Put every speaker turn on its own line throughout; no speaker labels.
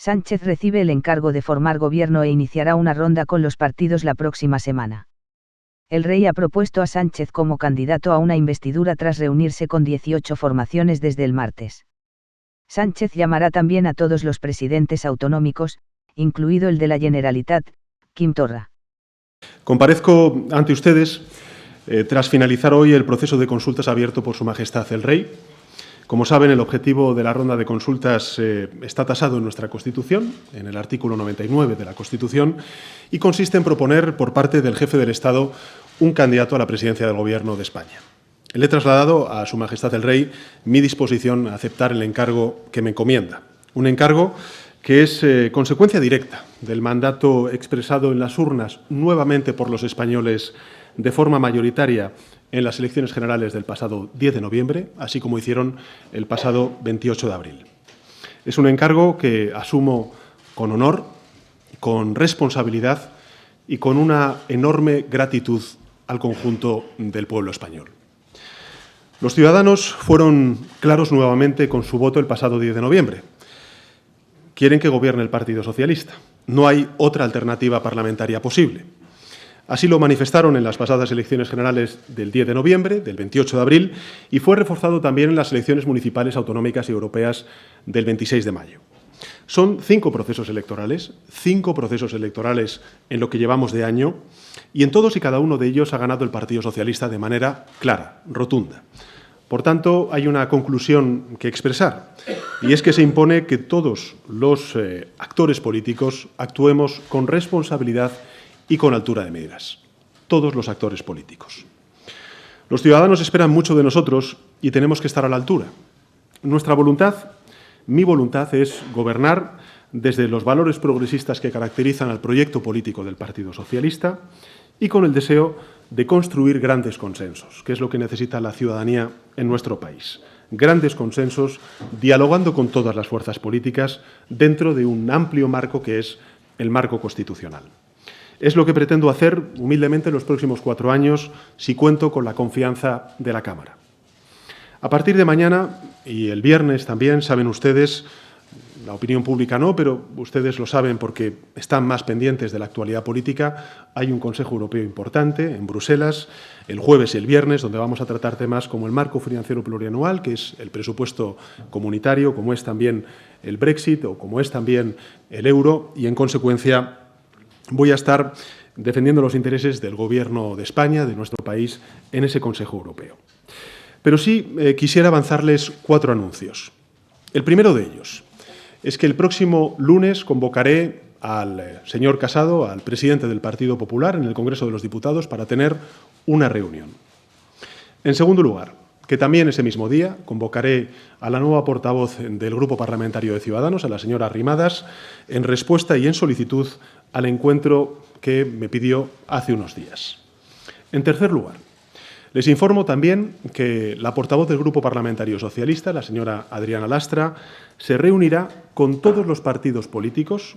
Sánchez recibe el encargo de formar gobierno e iniciará una ronda con los partidos la próxima semana. El rey ha propuesto a Sánchez como candidato a una investidura tras reunirse con 18 formaciones desde el martes. Sánchez llamará también a todos los presidentes autonómicos, incluido el de la Generalitat, Quim Torra.
Comparezco ante ustedes tras finalizar hoy el proceso de consultas abierto por Su Majestad el Rey. Como saben, el objetivo de la ronda de consultas está tasado en nuestra Constitución, en el artículo 99 de la Constitución, y consiste en proponer por parte del jefe del Estado un candidato a la presidencia del Gobierno de España. Le he trasladado a Su Majestad el Rey mi disposición a aceptar el encargo que me encomienda. Un encargo que es consecuencia directa del mandato expresado en las urnas nuevamente por los españoles de forma mayoritaria en las elecciones generales del pasado 10 de noviembre, así como hicieron el pasado 28 de abril. Es un encargo que asumo con honor, con responsabilidad y con una enorme gratitud al conjunto del pueblo español. Los ciudadanos fueron claros nuevamente con su voto el pasado 10 de noviembre. Quieren que gobierne el Partido Socialista. No hay otra alternativa parlamentaria posible. Así lo manifestaron en las pasadas elecciones generales del 10 de noviembre, del 28 de abril, y fue reforzado también en las elecciones municipales, autonómicas y europeas del 26 de mayo. Son 5 procesos electorales en lo que llevamos de año, y en todos y cada uno de ellos ha ganado el Partido Socialista de manera clara, rotunda. Por tanto, hay una conclusión que expresar, y es que se impone que todos los actores políticos actuemos con responsabilidad y con altura de miras. Todos los actores políticos. Los ciudadanos esperan mucho de nosotros y tenemos que estar a la altura. Nuestra voluntad, mi voluntad, es gobernar desde los valores progresistas que caracterizan al proyecto político del Partido Socialista y con el deseo de construir grandes consensos, que es lo que necesita la ciudadanía en nuestro país. Grandes consensos, dialogando con todas las fuerzas políticas dentro de un amplio marco que es el marco constitucional. Es lo que pretendo hacer humildemente en los próximos 4 años si cuento con la confianza de la Cámara. A partir de mañana y el viernes también, saben ustedes, la opinión pública no, pero ustedes lo saben porque están más pendientes de la actualidad política, hay un Consejo Europeo importante en Bruselas, el jueves y el viernes, donde vamos a tratar temas como el marco financiero plurianual, que es el presupuesto comunitario, como es también el Brexit o como es también el euro, y en consecuencia voy a estar defendiendo los intereses del Gobierno de España, de nuestro país, en ese Consejo Europeo. Pero sí quisiera avanzarles 4 anuncios. El primero de ellos es que el próximo lunes convocaré al señor Casado, al presidente del Partido Popular, en el Congreso de los Diputados, para tener una reunión. En segundo lugar, que también ese mismo día convocaré a la nueva portavoz del Grupo Parlamentario de Ciudadanos, a la señora Arrimadas, en respuesta y en solicitud al encuentro que me pidió hace unos días. En tercer lugar, les informo también que la portavoz del Grupo Parlamentario Socialista, la señora Adriana Lastra, se reunirá con todos los partidos políticos,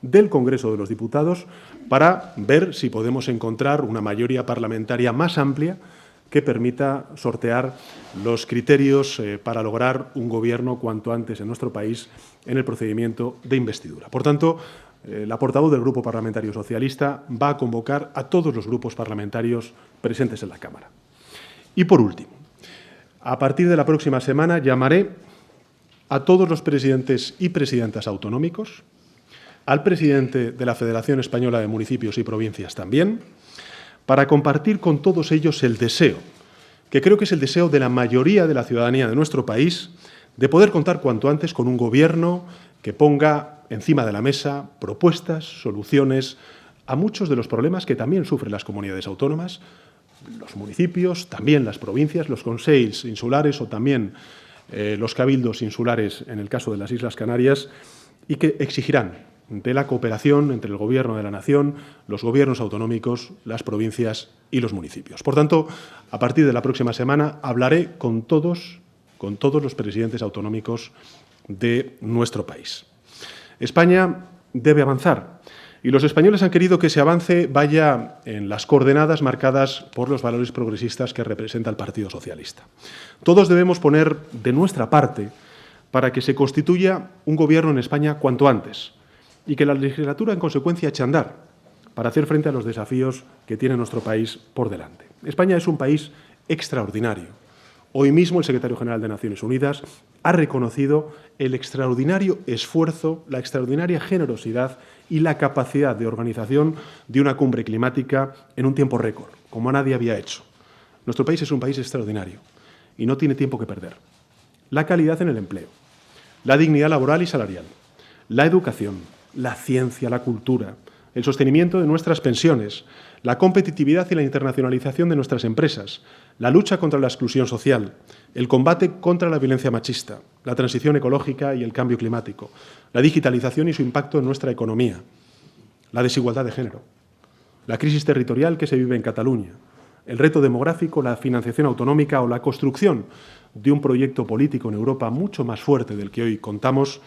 del Congreso de los Diputados, para ver si podemos encontrar una mayoría parlamentaria más amplia que permita sortear los criterios para lograr un gobierno cuanto antes en nuestro país en el procedimiento de investidura. Por tanto, la portavoz del Grupo Parlamentario Socialista va a convocar a todos los grupos parlamentarios presentes en la Cámara. Y, por último, a partir de la próxima semana llamaré a todos los presidentes y presidentas autonómicos, al presidente de la Federación Española de Municipios y Provincias también, para compartir con todos ellos el deseo, que creo que es el deseo de la mayoría de la ciudadanía de nuestro país, de poder contar cuanto antes con un gobierno que ponga encima de la mesa propuestas, soluciones a muchos de los problemas que también sufren las comunidades autónomas, los municipios, también las provincias, los consells insulares o también los cabildos insulares en el caso de las Islas Canarias, y que exigirán de la cooperación entre el Gobierno de la Nación, los gobiernos autonómicos, las provincias y los municipios. Por tanto, a partir de la próxima semana hablaré con todos los presidentes autonómicos de nuestro país. España debe avanzar y los españoles han querido que ese avance vaya en las coordenadas marcadas por los valores progresistas que representa el Partido Socialista. Todos debemos poner de nuestra parte para que se constituya un gobierno en España cuanto antes y que la legislatura, en consecuencia, eche a andar para hacer frente a los desafíos que tiene nuestro país por delante. España es un país extraordinario. Hoy mismo el secretario general de Naciones Unidas ha reconocido el extraordinario esfuerzo, la extraordinaria generosidad y la capacidad de organización de una cumbre climática en un tiempo récord, como nadie había hecho. Nuestro país es un país extraordinario y no tiene tiempo que perder. La calidad en el empleo, la dignidad laboral y salarial, la educación, la ciencia, la cultura, el sostenimiento de nuestras pensiones, la competitividad y la internacionalización de nuestras empresas, la lucha contra la exclusión social, el combate contra la violencia machista, la transición ecológica y el cambio climático, la digitalización y su impacto en nuestra economía, la desigualdad de género, la crisis territorial que se vive en Cataluña, el reto demográfico, la financiación autonómica o la construcción de un proyecto político en Europa mucho más fuerte del que hoy contamos,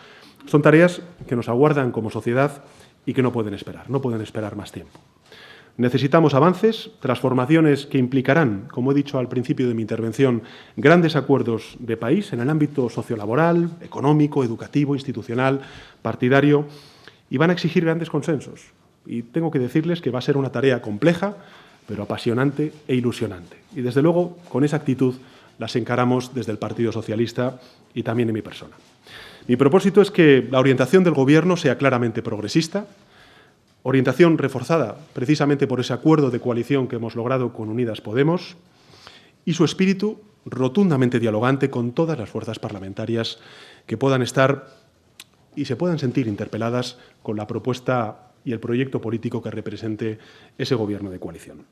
son tareas que nos aguardan como sociedad y que no pueden esperar más tiempo. Necesitamos avances, transformaciones que implicarán, como he dicho al principio de mi intervención, grandes acuerdos de país en el ámbito sociolaboral, económico, educativo, institucional, partidario, y van a exigir grandes consensos. Y tengo que decirles que va a ser una tarea compleja, pero apasionante e ilusionante. Y, desde luego, con esa actitud las encaramos desde el Partido Socialista y también en mi persona. Mi propósito es que la orientación del Gobierno sea claramente progresista, orientación reforzada precisamente por ese acuerdo de coalición que hemos logrado con Unidas Podemos y su espíritu rotundamente dialogante con todas las fuerzas parlamentarias que puedan estar y se puedan sentir interpeladas con la propuesta y el proyecto político que represente ese Gobierno de coalición.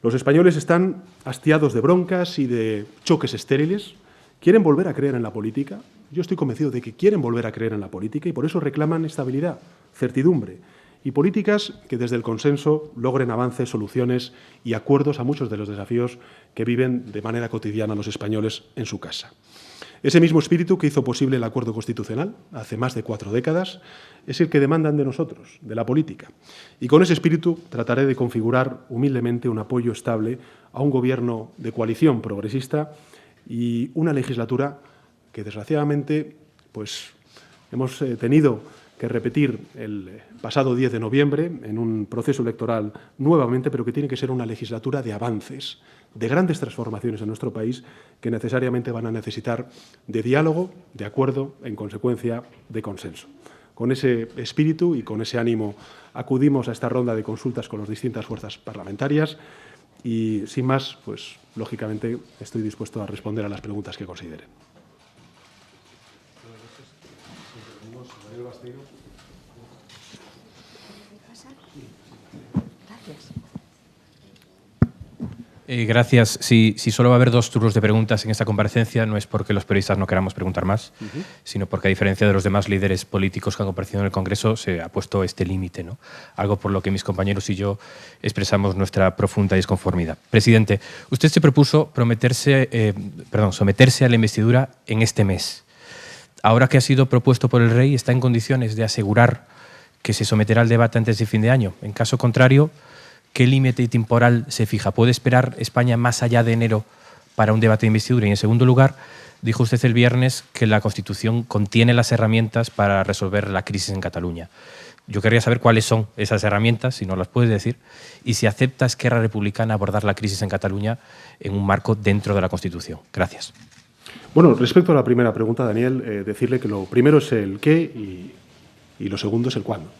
Los españoles están hastiados de broncas y de choques estériles, quieren volver a creer en la política. Yo estoy convencido de que quieren volver a creer en la política y por eso reclaman estabilidad, certidumbre y políticas que desde el consenso logren avances, soluciones y acuerdos a muchos de los desafíos que viven de manera cotidiana los españoles en su casa. Ese mismo espíritu que hizo posible el acuerdo constitucional hace más de 4 décadas es el que demandan de nosotros, de la política. Y con ese espíritu trataré de configurar humildemente un apoyo estable a un Gobierno de coalición progresista y una legislatura que, desgraciadamente, pues hemos tenido que repetir el pasado 10 de noviembre en un proceso electoral nuevamente, pero que tiene que ser una legislatura de avances, de grandes transformaciones en nuestro país que necesariamente van a necesitar de diálogo, de acuerdo, en consecuencia, de consenso. Con ese espíritu y con ese ánimo acudimos a esta ronda de consultas con las distintas fuerzas parlamentarias y, sin más, pues, lógicamente, estoy dispuesto a responder a las preguntas que consideren.
Gracias. Si solo va a haber 2 turnos de preguntas en esta comparecencia, no es porque los periodistas no queramos preguntar más, sino porque, a diferencia de los demás líderes políticos que han comparecido en el Congreso, se ha puesto este límite, ¿no? Algo por lo que mis compañeros y yo expresamos nuestra profunda disconformidad. Presidente, usted se propuso someterse a la investidura en este mes. Ahora que ha sido propuesto por el Rey, ¿está en condiciones de asegurar que se someterá al debate antes de fin de año? En caso contrario, ¿qué límite temporal se fija? ¿Puede esperar España más allá de enero para un debate de investidura? Y, en segundo lugar, dijo usted el viernes que la Constitución contiene las herramientas para resolver la crisis en Cataluña. Yo querría saber cuáles son esas herramientas, si no las puedes decir, y si acepta Esquerra Republicana abordar la crisis en Cataluña en un marco dentro de la Constitución. Gracias.
Bueno, respecto a la primera pregunta, Daniel, decirle que lo primero es el qué y lo segundo es el cuándo.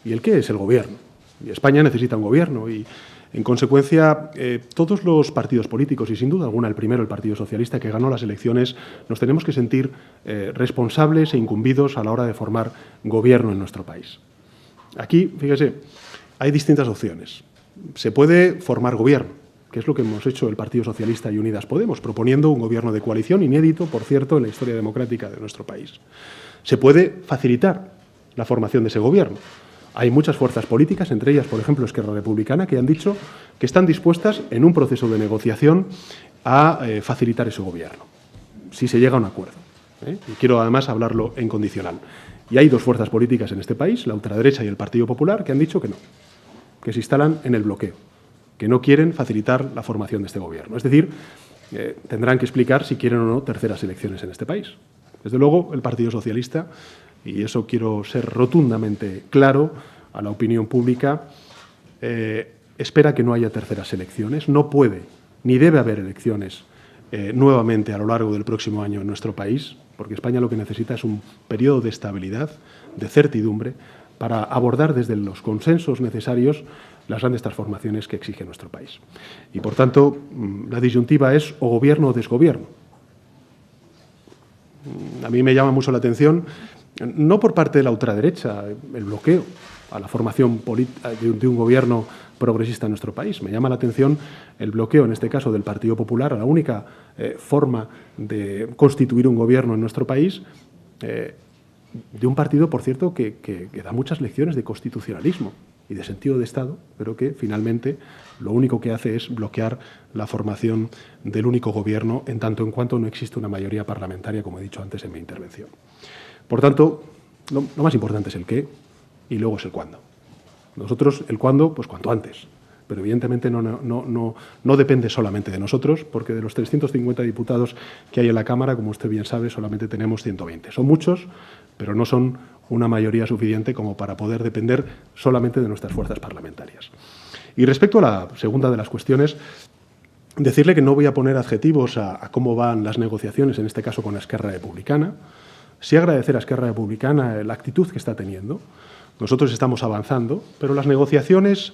Y el qué es el Gobierno. Y España necesita un Gobierno y, en consecuencia, todos los partidos políticos, y sin duda alguna el primero, el Partido Socialista, que ganó las elecciones, nos tenemos que sentir responsables e incumbidos a la hora de formar Gobierno en nuestro país. Aquí, fíjese, hay distintas opciones. Se puede formar Gobierno, que es lo que hemos hecho el Partido Socialista y Unidas Podemos, proponiendo un Gobierno de coalición inédito, por cierto, en la historia democrática de nuestro país. Se puede facilitar la formación de ese Gobierno. Hay muchas fuerzas políticas, entre ellas, por ejemplo, Esquerra Republicana, que han dicho que están dispuestas, en un proceso de negociación, a facilitar ese Gobierno, si se llega a un acuerdo. Y quiero, además, hablarlo en condicional. Y hay 2 fuerzas políticas en este país, la ultraderecha y el Partido Popular, que han dicho que no, que se instalan en el bloqueo, que no quieren facilitar la formación de este Gobierno. Es decir, tendrán que explicar si quieren o no terceras elecciones en este país. Desde luego, el Partido Socialista, y eso quiero ser rotundamente claro a la opinión pública, espera que no haya terceras elecciones. No puede ni debe haber elecciones nuevamente a lo largo del próximo año en nuestro país, porque España lo que necesita es un periodo de estabilidad, de certidumbre, para abordar desde los consensos necesarios las grandes transformaciones que exige nuestro país. Y, por tanto, la disyuntiva es o gobierno o desgobierno. A mí me llama mucho la atención, no por parte de la ultraderecha, el bloqueo a la formación de un gobierno progresista en nuestro país. Me llama la atención el bloqueo, en este caso, del Partido Popular a la única forma de constituir un gobierno en nuestro país, de un partido, por cierto, que da muchas lecciones de constitucionalismo y de sentido de Estado, pero que finalmente lo único que hace es bloquear la formación del único gobierno en tanto en cuanto no existe una mayoría parlamentaria, como he dicho antes en mi intervención. Por tanto, lo más importante es el qué y luego es el cuándo. Nosotros el cuándo, pues cuanto antes, pero evidentemente no depende solamente de nosotros, porque de los 350 diputados que hay en la Cámara, como usted bien sabe, solamente tenemos 120. Son muchos, pero no son una mayoría suficiente como para poder depender solamente de nuestras fuerzas parlamentarias. Y respecto a la segunda de las cuestiones, decirle que no voy a poner adjetivos a cómo van las negociaciones, en este caso con Esquerra Republicana. Sí agradecer a Esquerra Republicana la actitud que está teniendo. Nosotros estamos avanzando, pero las negociaciones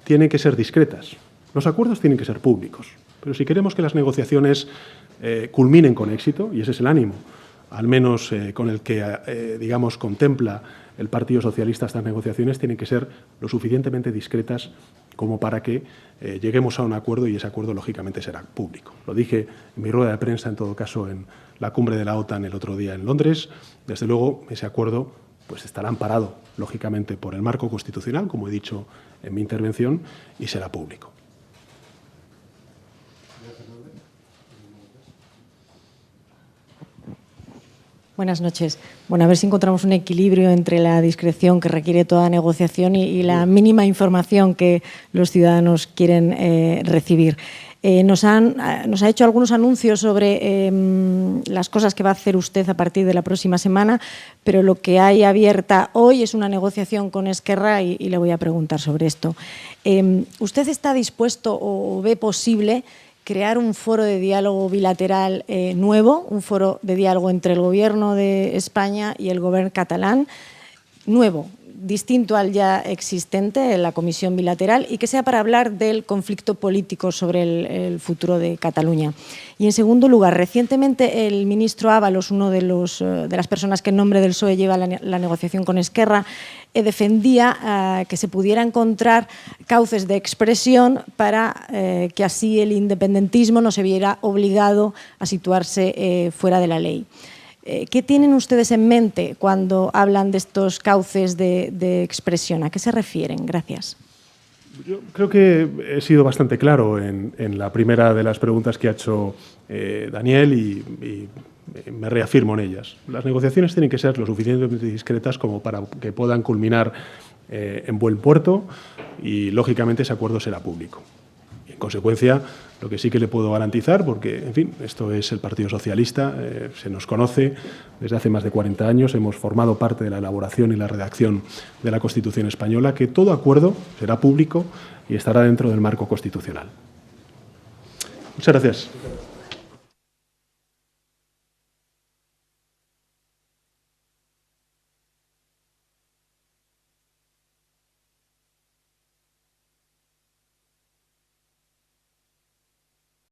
tienen que ser discretas. Los acuerdos tienen que ser públicos. Pero si queremos que las negociaciones culminen con éxito, y ese es el ánimo, al menos con el que, digamos, contempla el Partido Socialista estas negociaciones, tienen que ser lo suficientemente discretas como para que lleguemos a un acuerdo y ese acuerdo, lógicamente, será público. Lo dije en mi rueda de prensa, en todo caso, en la cumbre de la OTAN el otro día en Londres. Desde luego, ese acuerdo pues estará amparado, lógicamente, por el marco constitucional, como he dicho en mi intervención, y será público.
Buenas noches. Bueno, a ver si encontramos un equilibrio entre la discreción que requiere toda negociación y la mínima información que los ciudadanos quieren recibir. Nos ha hecho algunos anuncios sobre las cosas que va a hacer usted a partir de la próxima semana, pero lo que hay abierta hoy es una negociación con Esquerra y le voy a preguntar sobre esto. ¿Usted está dispuesto o ve posible crear un foro de diálogo bilateral nuevo, un foro de diálogo entre el Gobierno de España y el Gobierno catalán, nuevo, distinto al ya existente, la Comisión Bilateral, y que sea para hablar del conflicto político sobre el futuro de Cataluña? Y, en segundo lugar, recientemente el ministro Ábalos, uno de las personas que en nombre del PSOE lleva la negociación con Esquerra, defendía que se pudiera encontrar cauces de expresión para que así el independentismo no se viera obligado a situarse fuera de la ley. ¿Qué tienen ustedes en mente cuando hablan de estos cauces de expresión? ¿A qué se refieren? Gracias.
Yo creo que he sido bastante claro en la primera de las preguntas que ha hecho Daniel y me reafirmo en ellas. Las negociaciones tienen que ser lo suficientemente discretas como para que puedan culminar en buen puerto y, lógicamente, ese acuerdo será público. Y, en consecuencia, lo que sí que le puedo garantizar, porque, en fin, esto es el Partido Socialista, se nos conoce desde hace más de 40 años, hemos formado parte de la elaboración y la redacción de la Constitución española, que todo acuerdo será público y estará dentro del marco constitucional. Muchas gracias.